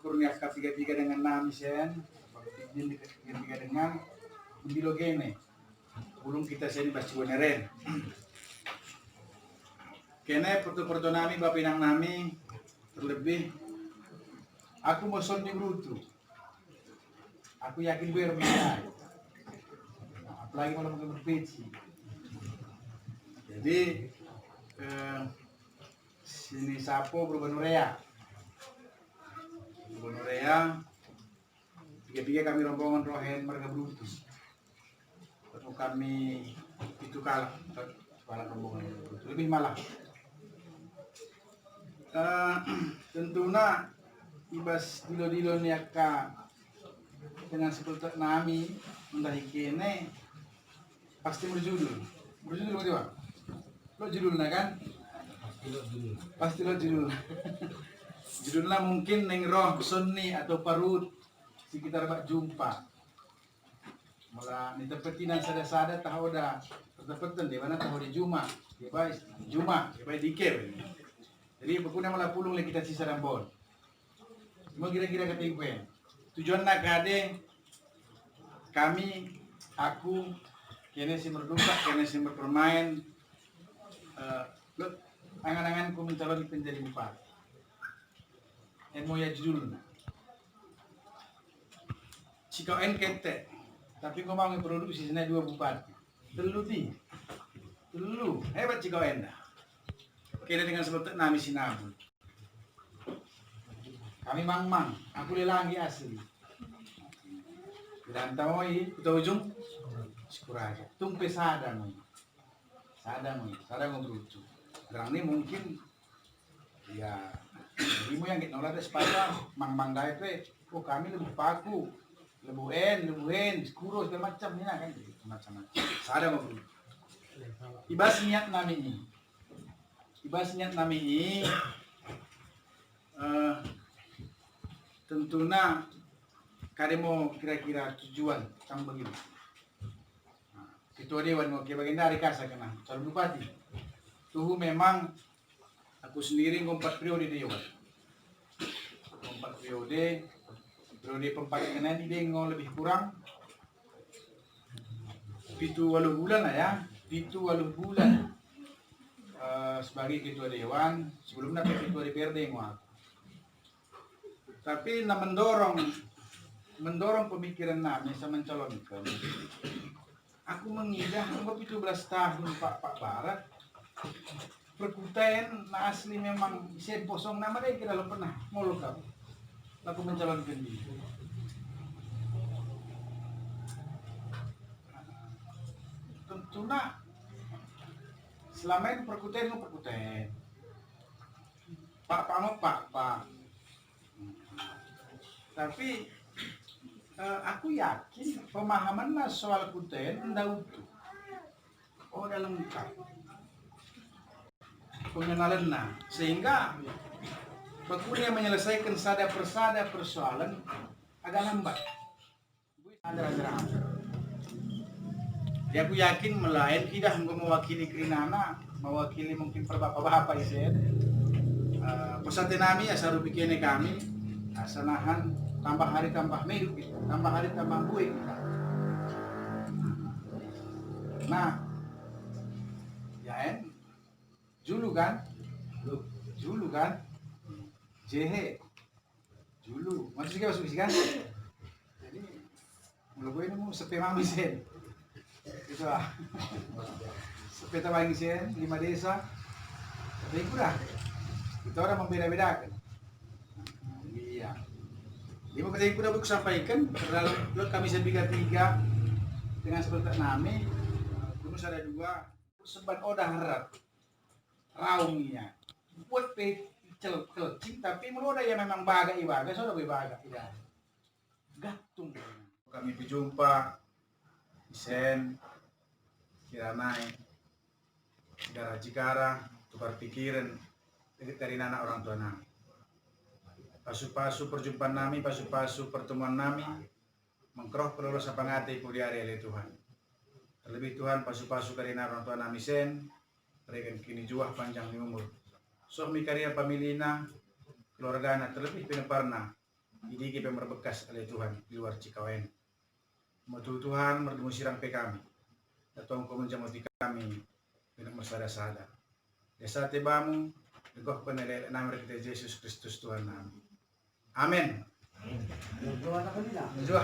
kurnia tiga dengan namisen, izin tiga dengan bilogene. Ulung kita sini pasti boneren. Kene pertu nami bapinang nami terlebih aku mau son di brutu. Aku yakin gue remai. Apalagi kalau mau berpeci. Jadi sini sapo berbenurea. Berbenurea tiga kami rombongan rohen mereka brutu. Lalu kami itu kalah rombongan brutu. Lebih malah. Tentunya ibas dilo niaka dengan seperti nami mendahi kene pasti berjudul betul lo judulnya kan pasti lo judul judulnya mungkin neng roh sonni atau parut sekitar bak jumpa malah ni tepetinan sada tahu dah tepetan di mana tahu di juma dike. Jadi bukunya malah pulung lagi kita sisa rambon. Semua kira-kira ketingguan. Tujuan nak kade kami, aku, kene si berdumpa, kene si bermain. Angan-anganku mencalon menjadi bupati. Mau ya judul. Cikau kete, tapi kau mau produksi sini 2 bupati. Telu, hebat cikau dah. Kira dengan sebut nami sinabul. Kami mang, aku lelangi asli. Dan tamoi, kita ujung Sikuraja. Tumpe sada mo berucu. Gerang ini mungkin ya ibu yang kita nolak sepeda mang dai pe. Oh kami lebih paku, lebuhen, skuro segala macam ini kan macam-macam. Sada mo berucu. Ibas niat nami ini tentunya kade mau kira-kira tujuan sang begini. Ketua dewan mau ke bagian dari kasa kena calon bupati. Tuh memang aku sendiri ngompat periode dewan. Periode pempagian ini dia lebih kurang 7-8 bulan lah ya. 7-8 bulan. Sebagai ketua dewan, sebelumnya ketua DPRD aku. Tapi mendorong pemikiran nami saya mencalonkan. Aku mengidah 17 tahun Pak Barat. Perkutain na asli memang sen posong nama dia kira lo pernah ngolok kamu. Aku mencalonkan dia. Tentunya selama itu perkutain. Pak. Tapi aku yakin pemahaman soal kuten enggak utuh. Oh dalam lengkap. Pengenalan sehingga Pekunia menyelesaikan sada persada persoalan agak lambat. Dia aku yakin melayan tidak mewakili Krinana, mewakili mungkin bapak-bapak isen. Pesantren kami asal bikinnya kami asanahan tambah hari tambah minggu gitu, tambah hari tambah buik. Nah, ya Julu kan, Jehe, Julu, maksudnya masuk kan? Jadi, mulai gue ini mau sepe mangisen. Gitu lah. Sepeta Bangisen, 5 desa. Tapi kurang. Kita orang membeda-bedakan. Iya. 5 kali udah aku sampaikan dalam kami sebiga 3 dengan seperti nami. Terus ada 2 sebat odah harap. Raungnya. Buat kelcing tapi meloda ya memang baga sudah baga tidak. Gatung. Kami berjumpa Isen, Kiranai, Segara Cikara, tukar pikiran dari anak orang tua nami. Pasu-pasu perjumpaan nami, pasu-pasu pertemuan nami, mengkeroh kelulusan pangati ku di area Tuhan. Terlebih Tuhan pasu-pasu karina orang tua nami sen, mereka kini juah panjang di umur. Sohmi karya pamilina, keluarga anak terlebih peneparna, Idigi pemerbekas oleh Tuhan di luar Cikawen. Matu Tuhan mertemu sirang pe kami. Datang kau menjamuti kami dengan bersada-sada. Desa tebamu, degoh penelel nama kita Yesus Kristus Tuhan kami. Amin. Doa apa ni lah? Doa.